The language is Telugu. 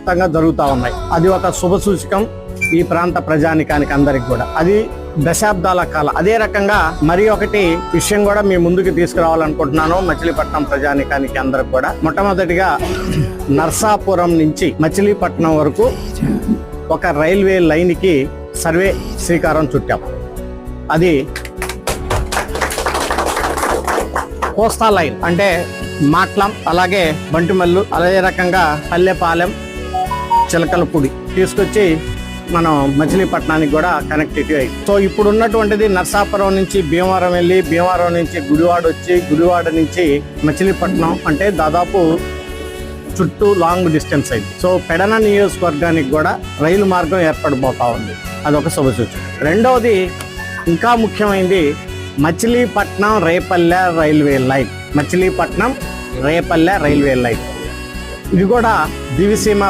జరుగుతూ ఉన్నాయి. అది ఒక శుభ సూచకం ఈ ప్రాంత ప్రజానికానికి అందరికి కూడా. అది దశాబ్దాల కాలం. అదే రకంగా మరి ఒకటి విషయం కూడా మీ ముందుకు తీసుకురావాలనుకుంటున్నాను మచిలీపట్నం ప్రజానికానికి అందరికి కూడా. మొట్టమొదటిగా నర్సాపురం నుంచి మచిలీపట్నం వరకు ఒక రైల్వే లైన్కి సర్వే శ్రీకారం చుట్టాం. అది కోస్తా లైన్ అంటే మాట్లం, అలాగే బంటిమల్లు, అదే రకంగా పల్లెపాలెం, చిలకలపూడి తీసుకొచ్చి మనం మచిలీపట్నానికి కూడా కనెక్టివిటీ అయింది. సో ఇప్పుడు ఉన్నటువంటిది నర్సాపురం నుంచి భీమవరం వెళ్ళి, భీమవరం నుంచి గుడివాడ వచ్చి, గుడివాడ నుంచి మచిలీపట్నం అంటే దాదాపు చుట్టూ లాంగ్ డిస్టెన్స్ అయింది. సో పెడన నియోజకవర్గానికి కూడా రైలు మార్గం ఏర్పడిపోతా ఉంది. అదొక శుభసూచన. రెండవది ఇంకా ముఖ్యమైనది Machilipatnam Repalle railway line. Machilipatnam Repalle railway line ఇది కూడా దివిసీమ